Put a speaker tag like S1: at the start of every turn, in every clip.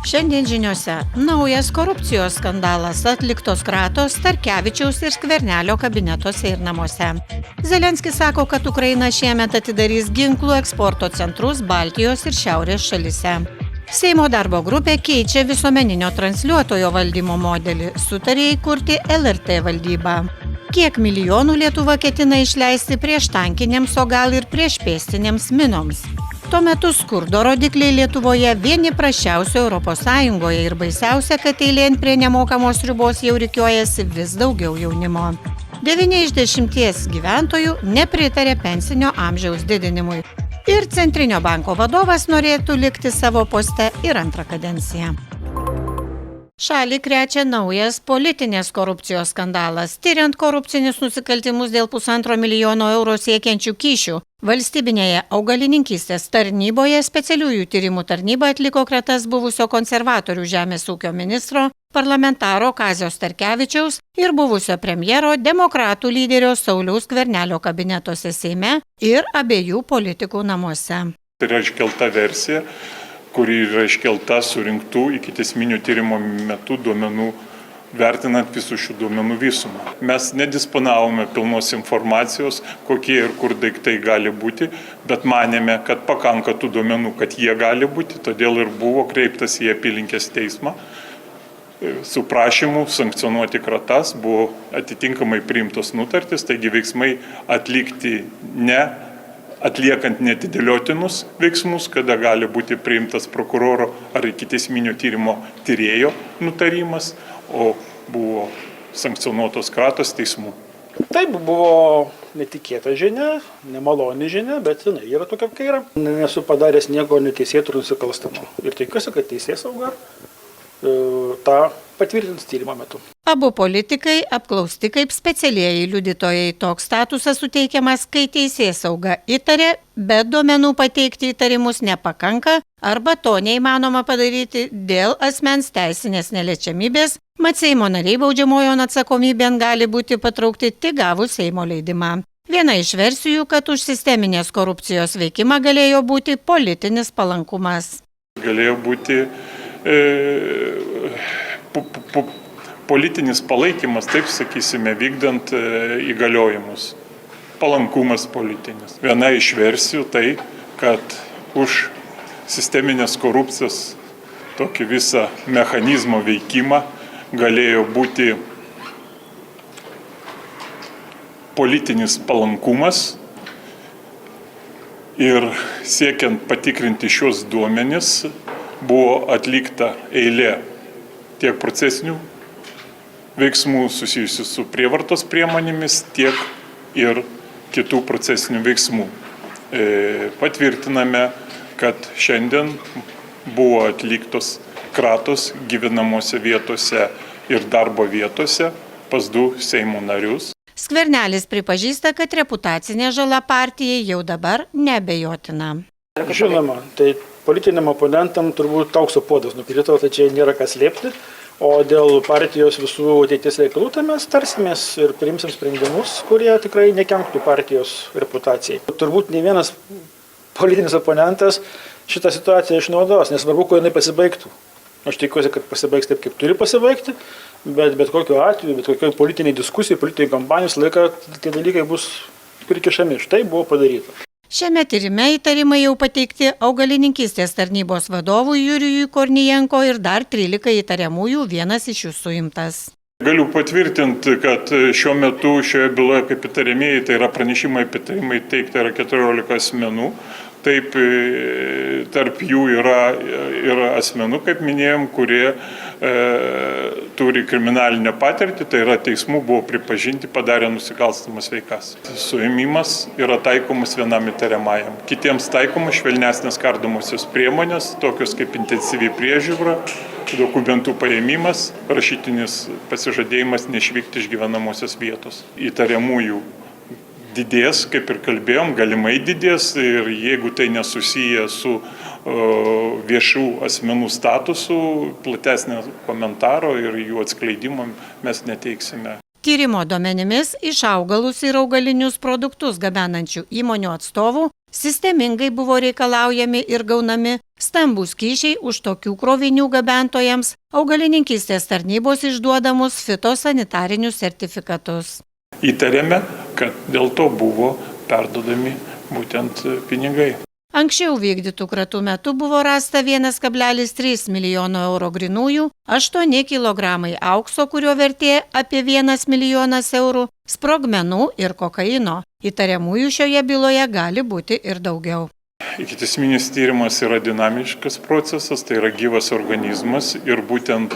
S1: Šiandien žiniose naujas korupcijos skandalas, atliktos kratos Starkevičiaus ir Skvernelio kabinetuose ir namuose. Zelenskis sako, kad Ukraina šiemet atidarys ginklų eksporto centrus Baltijos ir Šiaurės šalyse. Seimo darbo grupė keičia visuomeninio transliuotojo valdymo modelį, sutarė įkurti LRT valdybą. Kiek milijonų Lietuva ketina išleisti prieš tankinėms, o gal ir prieš pėstinėms minoms? Tuo metu skurdo rodikliai Lietuvoje vieni prasčiausių Europos Sąjungoje ir baisiausia, kad eilėn prie nemokamos ribos jau rikiuojasi vis daugiau jaunimo. 9 iš 10 gyventojų nepritarė pensinio amžiaus didinimui. Ir Centrinio banko vadovas norėtų likti savo poste ir antrą kadenciją. Šalį krečia naujas politinės korupcijos skandalas. Tyriant korupcinius nusikaltimus dėl 1,5 milijono eurų siekiančių kyšių, valstybinėje augalininkystės tarnyboje specialiųjų tyrimų tarnyba atliko kratas buvusio konservatorių žemės ūkio ministro, parlamentaro Kazio Starkevičiaus ir buvusio premjero demokratų lyderio Sauliaus Skvernelio kabinetuose Seime ir abiejų politikų namuose.
S2: Tai yra iškelta versija, kuri yra iškelta surinktų ikiteisminio tyrimo metu duomenų, vertinant visų šių duomenų visumą. Mes nedisponavome pilnos informacijos, kokie ir kur daiktai gali būti, bet manėme, kad pakanka tų duomenų, kad jie gali būti, todėl ir buvo kreiptas į apylinkės teismą su prašymu sankcionuoti kratas, buvo atitinkamai priimtos nutartys, taigi veiksmai atlikti atliekant neatidėliotinus veiksmus, kada gali būti priimtas prokuroro ar ikiteisminio tyrimo tyrėjo nutarimas, o buvo sankcionuotos kratos teismų.
S3: Taip, buvo netikėta žinia, nemaloni žinia, bet jinai yra tokia, kai yra. Nesu padaręs nieko neteisėto ir nusikalstamo. Ir tikiuosi, kad teisėsauga tą patvirtins tyrimo metu.
S1: Abu politikai apklausti kaip specialieji liudytojai. Toks statusas suteikiamas, kai teisėsauga įtarė, bet duomenų pateikti įtarimus nepakanka arba to neįmanoma padaryti dėl asmens teisinės neliečiamybės, mat Seimo nariai baudžiamojon atsakomybėn gali būti patraukti tik gavus Seimo leidimą. Viena iš versijų, kad už sisteminės korupcijos veikimą galėjo būti politinis palankumas.
S2: Galėjo būti politinis palaikymas, taip sakysime, vykdant įgaliojimus. Palankumas politinis. Viena iš versijų tai, kad už sisteminės korupcijos tokį visą mechanizmo veikimą galėjo būti politinis palankumas ir siekiant patikrinti šios duomenis buvo atlikta eilė tiek procesinių veiksmų susijusių su prievartos priemonėmis, tiek ir kitų procesinių veiksmų. Patvirtiname, kad šiandien buvo atliktos kratos gyvenamose vietose ir darbo vietose pas 2 Seimo narius.
S1: Skvernelis pripažįsta, kad reputacinė žala partijai jau dabar neabejotina.
S3: Žinoma, tai politiniam oponentam turbūt aukso puodas nukrito, tai čia nėra kas slėpti. O dėl partijos visų ateities reikalų, tai mes tarsimės ir priimsim sprendimus, kurie tikrai nekenktų partijos reputacijai. Turbūt ne vienas politinis oponentas šitą situaciją išnaudos, nesvarbu, kuo jinai pasibaigtų. Aš tikiuosi, kad pasibaigs taip, kaip turi pasibaigti, bet kokiu atveju, bet kokioj politiniai diskusijai, politiniai kampanijos laiką tie dalykai bus prikišami. Štai buvo padaryta.
S1: Šiame tyrime įtarimai jau pateikti augalininkystės tarnybos vadovui Jurijui Kornijenko ir dar 13 įtariamųjų, vienas iš jų suimtas.
S2: Galiu patvirtinti, kad šiuo metu šioje byloje kaip įtariamieji, tai yra pranešimai apie įtarimai teikti yra 14 asmenų. Taip, tarp jų yra asmenų, kaip minėjom, kurie turi kriminalinę patirtį, tai yra teismų buvo pripažinti padarę nusikalstamas veikas. Suėmimas yra taikomas vienam įtariamajam. Kitiems taikomas švelnesnės kardomosios priemonės, tokios kaip intensyvi priežiūra, dokumentų paėmimas, rašytinis pasižadėjimas neišvykti iš gyvenamosios vietos. Įtariamųjų didės, kaip ir kalbėjom, galimai didės ir jeigu tai nesusiję su viešų asmenų statusu, platesnio komentaro ir jų atskleidimo mes neteiksime.
S1: Tyrimo duomenimis iš augalus ir augalinius produktus gabenančių įmonių atstovų Sistemingai buvo reikalaujami ir gaunami stambūs kyšiai už tokių krovinių gabentojams augalininkystės tarnybos išduodamus fitosanitarinius sertifikatus.
S2: Įtarėme, kad dėl to buvo perduodami būtent pinigai.
S1: Anksčiau vykdytų kratų metu buvo rasta 1,3 milijono eurų grinųjų, 8 kg aukso, kurio vertė apie 1 milijonas eurų, sprogmenų ir kokaino. Įtariamųjų šioje byloje gali būti ir daugiau.
S2: Ikiteisminis tyrimas yra dinamiškas procesas, tai yra gyvas organizmas ir būtent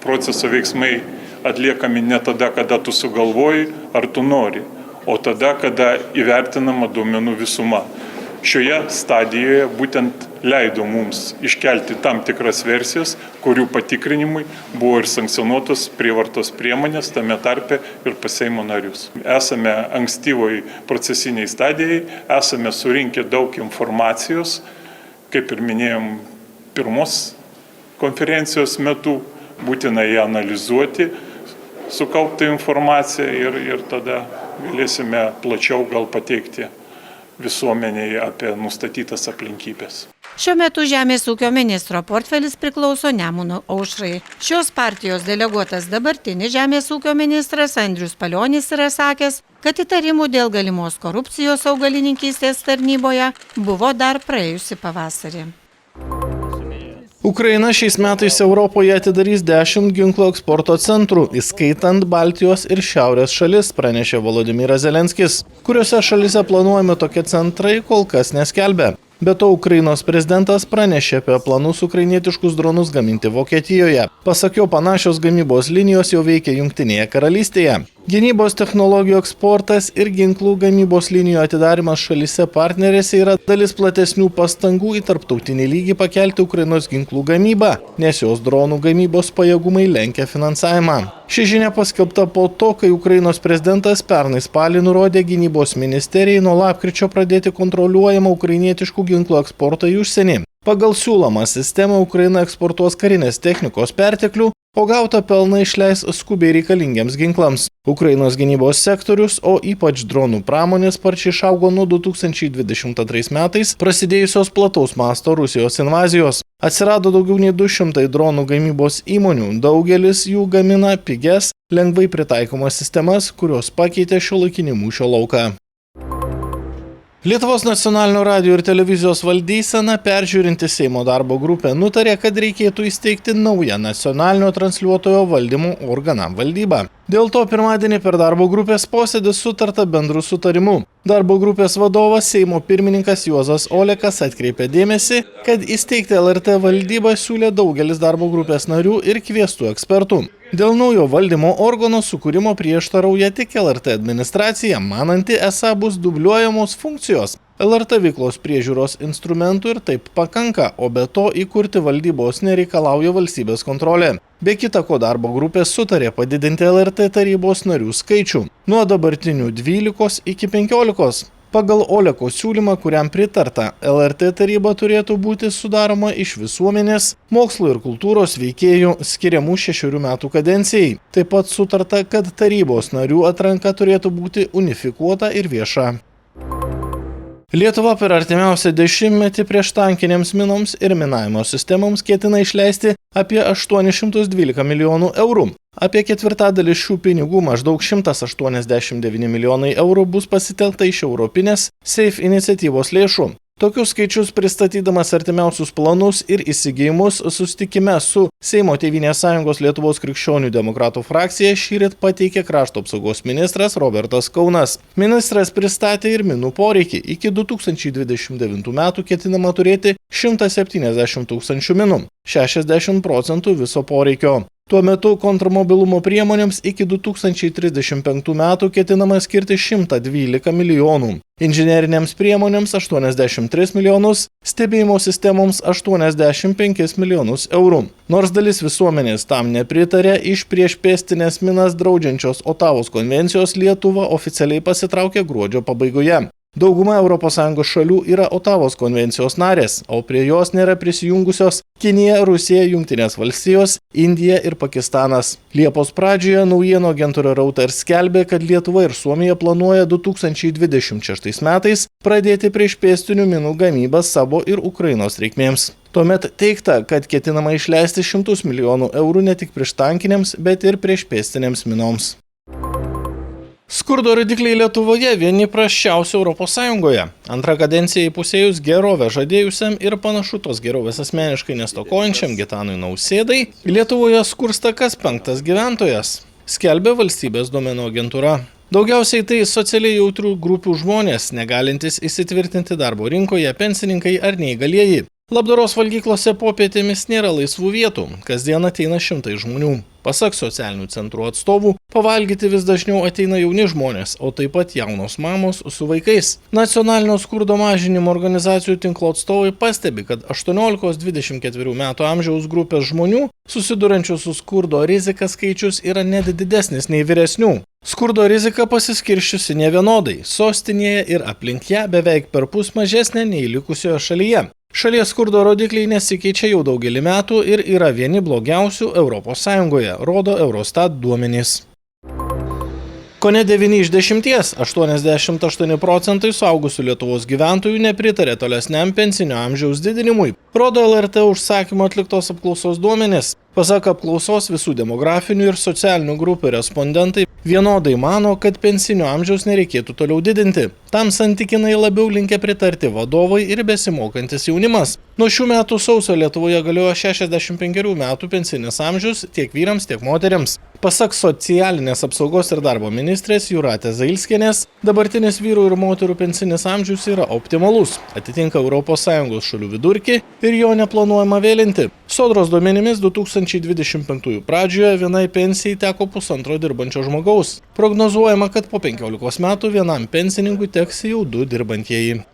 S2: proceso veiksmai atliekami ne tada, kada tu sugalvoji ar tu nori, o tada, kada įvertinama duomenų visuma. Šioje stadijoje būtent leido mums iškelti tam tikras versijas, kurių patikrinimui buvo ir sankcionuotos prievartos priemonės, tame tarpe ir pas Seimo narius. Esame ankstyvoj procesiniai stadijai, esame surinkę daug informacijos, kaip ir minėjom pirmos konferencijos metu, būtina ją analizuoti, sukauptą informaciją ir tada galėsime plačiau gal pateikti visuomenėje apie nustatytas aplinkybės.
S1: Šiuo metu Žemės ūkio ministro portfelis priklauso Nemuno aušrai. Šios partijos deleguotas dabartinis Žemės ūkio ministras Andrius Palionis yra sakęs, kad įtarimų dėl galimos korupcijos augalininkystės tarnyboje buvo dar praėjusį pavasarį.
S4: Ukraina šiais metais Europoje atidarys 10 ginklų eksporto centrų, įskaitant Baltijos ir Šiaurės šalis, pranešė Volodymyras Zelenskis. Kuriuose šalise planuojami tokie centrai, kol kas neskelbė. Be to, Ukrainos prezidentas pranešė apie planus ukrainietiškus dronus gaminti Vokietijoje. Pasak jo, panašios gamybos linijos jau veikia Jungtinėje karalystėje. Gynybos technologijų eksportas ir ginklų gamybos linijų atidarimas šalyse partnerėse yra dalis platesnių pastangų į tarptautinį lygį pakelti Ukrainos ginklų gamybą, nes jos dronų gamybos pajėgumai lenkia finansavimą. Ši žinia paskelbta po to, kai Ukrainos prezidentas pernai spalį nurodė gynybos ministerijai nuo lapkričio pradėti kontroliuojamą ukrainietiškų ginklų eksportą į užsienį. Pagal siūlomą sistemą Ukraina eksportuos karinės technikos perteklių, o gautą pelną išleis skubiai reikalingiams ginklams. Ukrainos gynybos sektorius, o ypač dronų pramonė sparčiai išaugo nuo 2022 metais prasidėjusios plataus masto Rusijos invazijos. Atsirado daugiau nei 200 dronų gamybos įmonių, daugelis jų gamina pigias, lengvai pritaikomas sistemas, kurios pakeitė šiuolaikinį mūšio lauką. Lietuvos nacionalinio radijo ir televizijos valdyseną peržiūrinti Seimo darbo grupė nutarė, kad reikėtų įsteigti naują nacionalinio transliuotojo valdymo organą valdybą. Dėl to pirmadienį per darbo grupės posėdį sutarta bendru sutarimu. Darbo grupės vadovas Seimo pirmininkas Juozas Olekas atkreipė dėmesį, kad įsteigti LRT valdybą siūlė daugelis darbo grupės narių ir kviestų ekspertų. Dėl naujo valdymo organo sukūrimo prieštarauja tik LRT administracija, mananti, esą bus dubliuojamos funkcijos. LRT veiklos priežiūros instrumentų ir taip pakanka, o be to įkurti valdybos nereikalauja valstybės kontrolė. Be kita ko, darbo grupė sutarė padidinti LRT tarybos narių skaičių nuo dabartinių 12 iki 15. Pagal Oleko siūlymą, kuriam pritarta, LRT taryba turėtų būti sudaroma iš visuomenės, mokslo ir kultūros veikėjų skiriamų 6 metų kadencijai. Taip pat sutarta, kad tarybos narių atranka turėtų būti unifikuota ir vieša. Lietuva per artimiausią dešimtmetį prieštankinėms minoms ir minavimo sistemoms ketina išleisti apie 812 milijonų eurų. Apie ketvirtadalį šių pinigų, maždaug 189 milijonai eurų, bus pasitelkta iš Europinės SAFE iniciatyvos lėšų. Tokius skaičius pristatydamas artimiausius planus ir įsigijimus susitikime su Seimo Tėvynės sąjungos Lietuvos krikščionių demokratų frakcija šįryt pateikė krašto apsaugos ministras Robertas Kaunas. Ministras pristatė ir minų poreikį. Iki 2029 metų ketinama turėti 170 tūkstančių minų, 60% viso poreikio. Tuo metu kontrmobilumo priemonėms iki 2035 metų ketinama skirti 112 milijonų, inžinerinėms priemonėms 83 milijonus, stebėjimo sistemoms 85 milijonus eurų. Nors dalis visuomenės tam nepritarė, iš priešpėstinės minas draudžiančios Otavos konvencijos Lietuva oficialiai pasitraukė gruodžio pabaigoje. Dauguma ES šalių yra Otavos konvencijos narės, o prie jos nėra prisijungusios Kinija, Rusija, Jungtinės valstijos, Indija ir Pakistanas. Liepos pradžioje naujienų agentūra Reuters skelbė, kad Lietuva ir Suomija planuoja 2026 metais pradėti priešpėstinių minų gamybą savo ir Ukrainos reikmėms. Tuomet teigta, kad ketinama išleisti 100 milijonų eurų ne tik prieštankinėms, bet ir priešpėstinėms minoms. Skurdo rodikliai Lietuvoje vieni prasčiausių ES. Antrą kadenciją įpusėjus gerovę žadėjusiam ir panašu tos gerovės asmeniškai nestokojančiam Gitanui Nausėdai, Lietuvoje skursta kas 5. gyventojas, skelbia valstybės duomenų agentūra. Daugiausiai tai socialiai jautrių grupių žmonės, negalintys įsitvirtinti darbo rinkoje, pensininkai ar neįgalieji. Labdaros valgyklose popietėmis nėra laisvų vietų, kasdien ateina šimtai žmonių. Pasak socialinių centrų atstovų, pavalgyti vis dažniau ateina jauni žmonės, o taip pat jaunos mamos su vaikais. Nacionalinio skurdo mažinimo organizacijų tinklo atstovai pastebi, kad 18-24 metų amžiaus grupės žmonių, susidurančių su skurdo rizika skaičius yra net didesnis nei vyresnių. Skurdo rizika pasiskirščiusi nevienodai, sostinėje ir aplink ją beveik perpus mažesnė nei likusioje šalyje. Šalies skurdo rodikliai nesikeičia jau daugelį metų ir yra vieni blogiausių ES, rodo Eurostat duomenys. Kone 9 iš 10, 88% suaugusių Lietuvos gyventojų nepritarė tolesniam pensinio amžiaus didinimui, rodo LRT užsakymo atliktos apklausos duomenys. Pasak apklausos, visų demografinių ir socialinių grupių respondentai vienodai mano, kad pensinio amžiaus nereikėtų toliau didinti. Tam santykinai labiau linkę pritarti vadovai ir besimokantis jaunimas. Nuo šių metų sausio Lietuvoje galioja 65 metų pensinis amžius tiek vyrams, tiek moteriams. Pasak socialinės apsaugos ir darbo ministrės Jūratės Zailskienės, dabartinis vyrų ir moterų pensinis amžius yra optimalus, atitinka ES šalių vidurkį ir jo neplanuojama vėlinti. Sodros duomenimis 2025 pradžioje vienai pensijai teko 1,5 dirbančio žmogaus. Prognozuojama, kad po 15 metų vienam pensininkui teks jau 2 dirbantieji.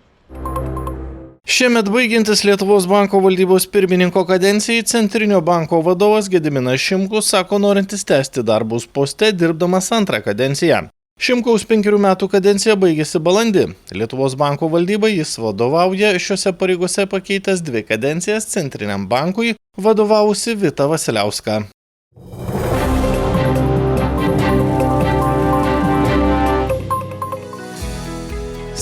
S4: Šiemet baigiantis Lietuvos banko valdybos pirmininko kadencijai, Centrinio banko vadovas Gediminas Šimkus sako norintis tęsti darbus poste, dirbdamas antrą kadenciją. Šimkaus 5 metų kadencija baigėsi balandį. Lietuvos banko valdybai jis vadovauja, šiuose pareigose pakeitęs 2 kadencijas Centriniam bankui, vadovavusi Vita Vasiliauska.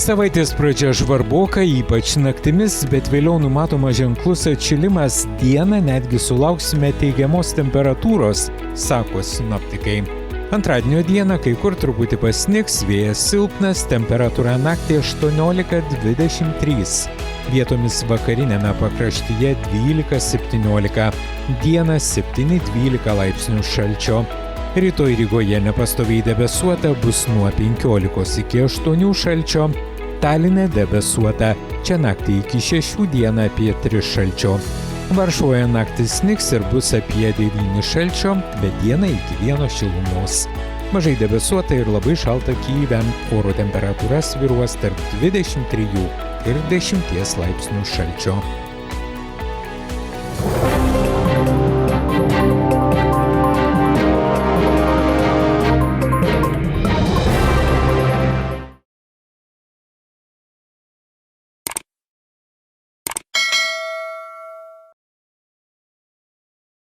S5: Savaitės pradžia žvarboka, ypač naktimis, bet vėliau numatoma ženklus atšilimas, dieną netgi sulauksime teigiamos temperatūros, sako sinoptikai. Antradienio dieną kai kur truputį pasnigs, vėjas silpnas, temperatūra naktį 18-23. Vietomis vakarinėme pakraštyje 12-17, dieną 7-12 laipsnių šalčio. Rytoj Rygoje nepastoviai debesuota, bus nuo 15 iki 8 šalčio, Taline debesuota, čia naktį iki 6, dieną apie 3 šalčio. Varšuvoje naktį snigs ir bus apie 9 šalčio, bet dieną iki 1 šilumos. Mažai debesuota ir labai šalta Kyjive, oro temperatūra svyruos tarp 23 ir 10 laipsnių šalčio.